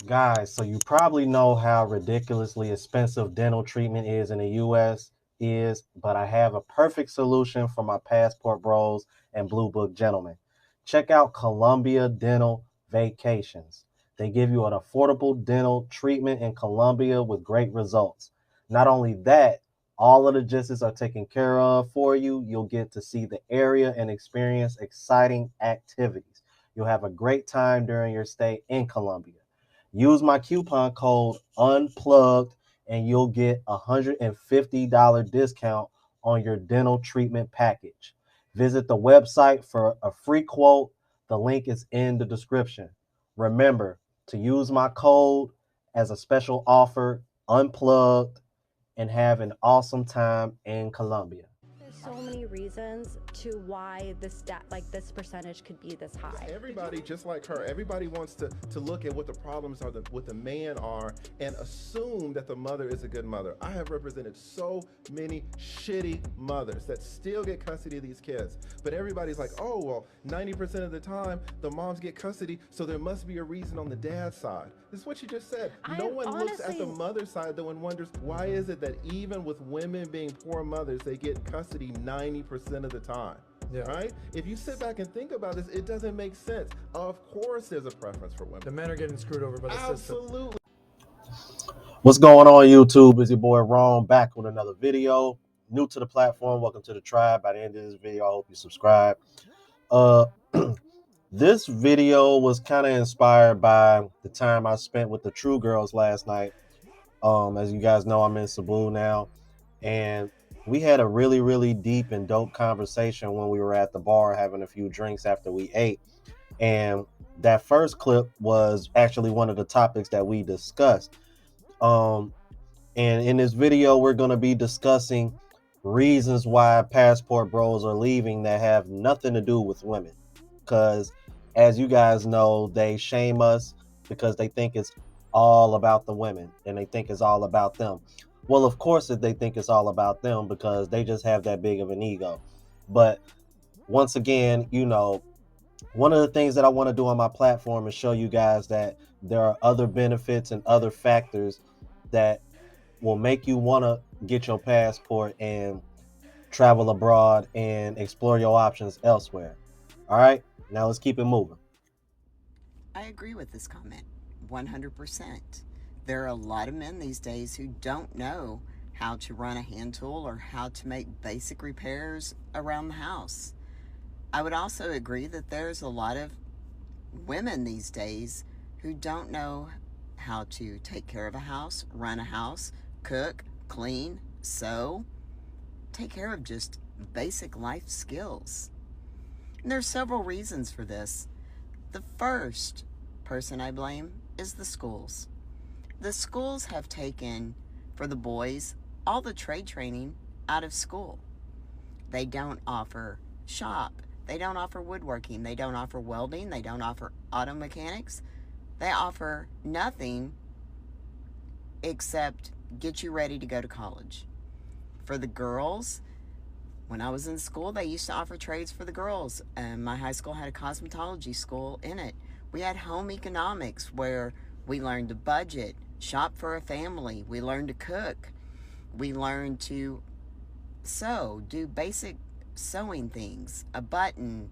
Guys, so you probably know how ridiculously expensive dental treatment is in the US but I have a perfect solution for my passport bros and blue book gentlemen. Check out Columbia Dental Vacations. They give you an affordable dental treatment in Columbia with great results. Not only that, all of the logistics are taken care of for you. You'll get to see the area and experience exciting activities. You'll have a great time during your stay in Columbia. Use my coupon code UNPLUGGED and you'll get a $150 discount on your dental treatment package. Visit the website for a free quote. The link is in the description. Remember to use my code as a special offer, UNPLUGGED, and have an awesome time in Colombia. There's so many reasons to why this percentage could be this high. Everybody, just like her, everybody wants to look at what the problems are, what the man are, and assume that the mother is a good mother. I have represented so many shitty mothers that still get custody of these kids. But everybody's like, oh, well, 90% of the time, the moms get custody, so there must be a reason on the dad's side. This is what you just said. No one looks at the mother's side, though, and wonders, why is it that even with women being poor mothers, they get custody 90% of the time? Yeah. Right? If you sit back and think about this, it doesn't make sense. Of course there's a preference for women. The men are getting screwed over by the system. Absolutely. What's going on, YouTube? It's your boy Ron back with another video. New to the platform, welcome to the tribe. By the end of this video, I hope you subscribe. This video was kind of inspired by the time I spent with the True Girls last night. As you guys know, I'm in Cebu now, and we had a really, really deep and dope conversation when we were at the bar having a few drinks after we ate. And that first clip was actually one of the topics that we discussed. And in this video, we're going to be discussing reasons why passport bros are leaving that have nothing to do with women. Because as you guys know, they shame us because they think it's all about the women and they think it's all about them. Well, of course, they think it's all about them because they just have that big of an ego. But once again, one of the things that I want to do on my platform is show you guys that there are other benefits and other factors that will make you want to get your passport and travel abroad and explore your options elsewhere. All right, now let's keep it moving. I agree with this comment 100%. There are a lot of men these days who don't know how to run a hand tool or how to make basic repairs around the house. I would also agree that there's a lot of women these days who don't know how to take care of a house, run a house, cook, clean, sew, take care of just basic life skills. And there's several reasons for this. The first person I blame is the schools. The schools have taken, for the boys, all the trade training out of school. They don't offer shop. They don't offer woodworking. They don't offer welding. They don't offer auto mechanics. They offer nothing except get you ready to go to college. For the girls, when I was in school, they used to offer trades for the girls. My high school had a cosmetology school in it. We had home economics where we learned to budget, shop for a family. We learned to cook. We learned to sew, do basic sewing things, a button,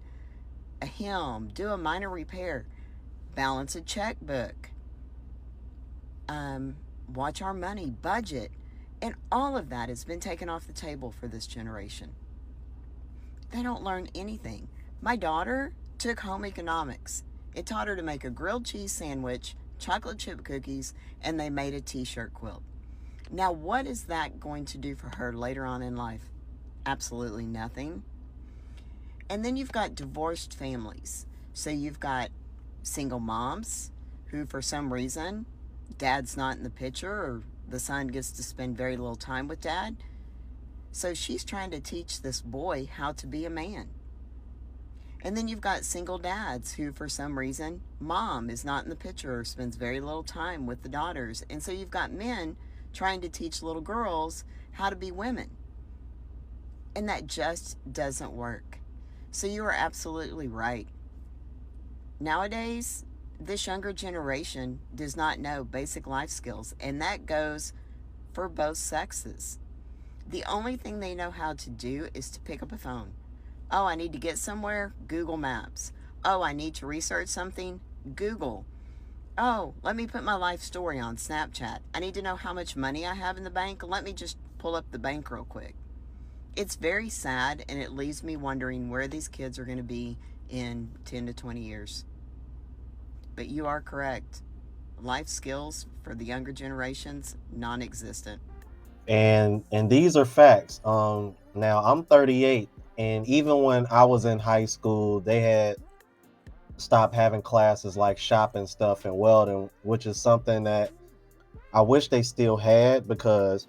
a hem, do a minor repair, balance a checkbook, watch our money, budget. And all of that has been taken off the table for this generation. They don't learn anything. My daughter took home economics. It taught her to make a grilled cheese sandwich, chocolate chip cookies, and they made a t-shirt quilt. Now, what is that going to do for her later on in life? Absolutely nothing. And then you've got divorced families. So you've got single moms who, for some reason, dad's not in the picture or the son gets to spend very little time with dad. So she's trying to teach this boy how to be a man. And then you've got single dads who, for some reason, mom is not in the picture or spends very little time with the daughters. And so you've got men trying to teach little girls how to be women. And that just doesn't work. So you are absolutely right. Nowadays, this younger generation does not know basic life skills, and that goes for both sexes. The only thing they know how to do is to pick up a phone. Oh, I need to get somewhere? Google Maps. Oh, I need to research something? Google. Oh, let me put my life story on Snapchat. I need to know how much money I have in the bank. Let me just pull up the bank real quick. It's very sad, and it leaves me wondering where these kids are going to be in 10 to 20 years. But you are correct. Life skills for the younger generations, non-existent. And these are facts. Now I'm 38, and even when I was in high school, they had stopped having classes like shop and stuff and welding, which is something that I wish they still had, because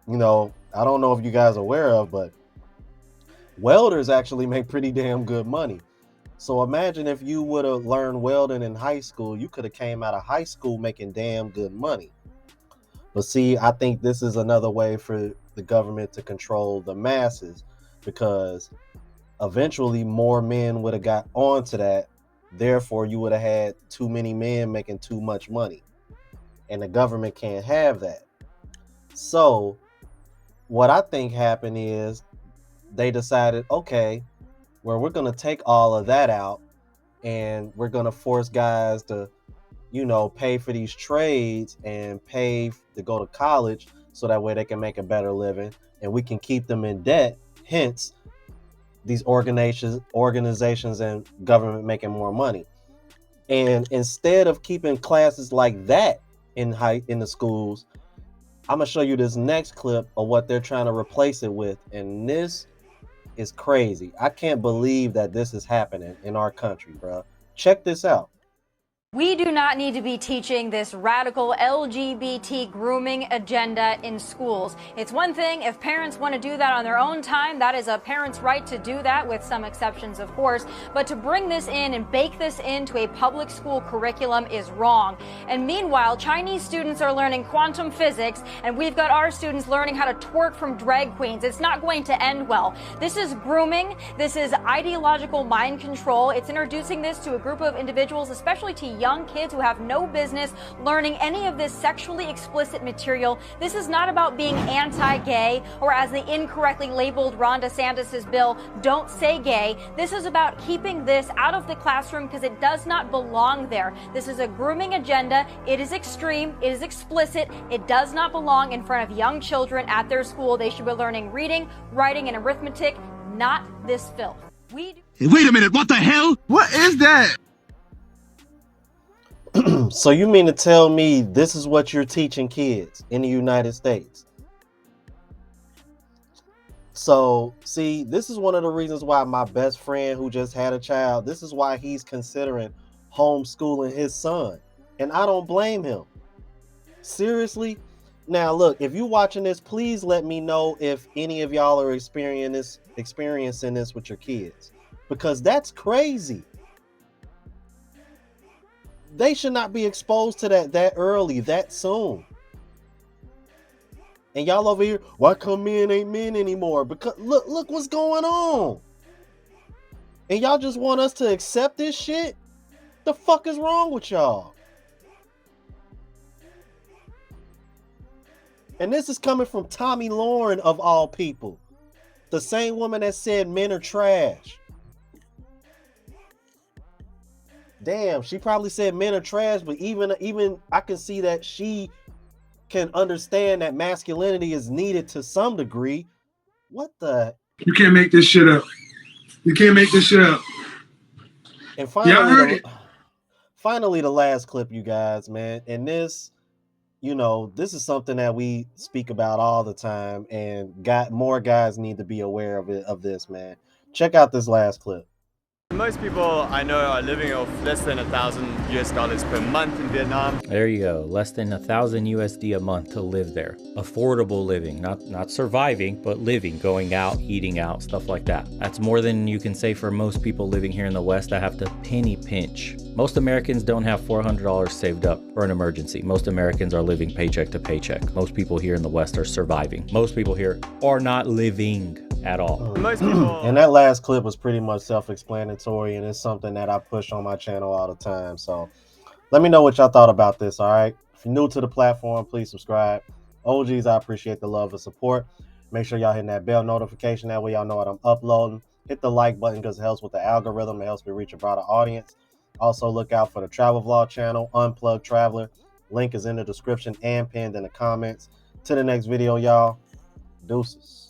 I don't know if you guys are aware of, but welders actually make pretty damn good money. So imagine if you would have learned welding in high school, you could have came out of high school making damn good money. But see, I think this is another way for the government to control the masses, because eventually more men would have got onto that. Therefore, you would have had too many men making too much money. And the government can't have that. So what I think happened is they decided, okay, well, we're going to take all of that out, and we're going to force guys to, pay for these trades and pay to go to college, so that way they can make a better living and we can keep them in debt. Hence, these organizations and government making more money. And instead of keeping classes like that in the schools, I'm gonna show you this next clip of what they're trying to replace it with, and this is crazy. I can't believe that this is happening in our country, bro. Check this out. We do not need to be teaching this radical LGBT grooming agenda in schools. It's one thing if parents want to do that on their own time. That is a parent's right to do that, with some exceptions, of course. But to bring this in and bake this into a public school curriculum is wrong. And meanwhile, Chinese students are learning quantum physics, and we've got our students learning how to twerk from drag queens. It's not going to end well. This is grooming. This is ideological mind control. It's introducing this to a group of individuals, especially to young kids who have no business learning any of this sexually explicit material. This is not about being anti-gay, or as the incorrectly labeled Ron DeSantis' bill, don't say gay. This is about keeping this out of the classroom because it does not belong there. This is a grooming agenda. It is extreme. It is explicit. It does not belong in front of young children at their school. They should be learning reading, writing, and arithmetic, not this filth. Wait a minute, what the hell? What is that? So you mean to tell me this is what you're teaching kids in the United States? So, see, this is one of the reasons why my best friend who just had a child, this is why he's considering homeschooling his son. And I don't blame him. Seriously. Now, look, if you're watching this, please let me know if any of y'all are experiencing this with your kids, because that's crazy. They should not be exposed to that early, that soon. And y'all over here, why come men ain't men anymore? Because look what's going on. And y'all just want us to accept this shit? The fuck is wrong with y'all? And this is coming from Tommy Lauren, of all people. The same woman that said men are trash. Damn, she probably said men are trash, but even I can see that she can understand that masculinity is needed to some degree. What the? You can't make this shit up. You can't make this shit up. And finally, the last clip, you guys, man. And this, this is something that we speak about all the time, and more guys need to be aware of this, man. Check out this last clip. Most people I know are living off less than $1,000 per month in Vietnam. There you go, less than $1,000 a month to live there. Affordable living, not surviving, but living, going out, eating out, stuff like that. That's more than you can say for most people living here in the West that have to penny pinch. Most Americans don't have $400 saved up for an emergency. Most Americans are living paycheck to paycheck. Most people here in the West are surviving. Most people here are not living. at all. Most people, And that last clip was pretty much self-explanatory, and it's something that I push on my channel all the time. So let me know what y'all thought about this, all right? If you're new to the platform, please subscribe. OGs, I appreciate the love and support. Make sure y'all hitting that bell notification. That way y'all know what I'm uploading. Hit the like button because it helps with the algorithm. It helps me reach a broader audience. Also, look out for the travel vlog channel, Unplugged Traveler. Link is in the description and pinned in the comments. To the next video, y'all. Deuces.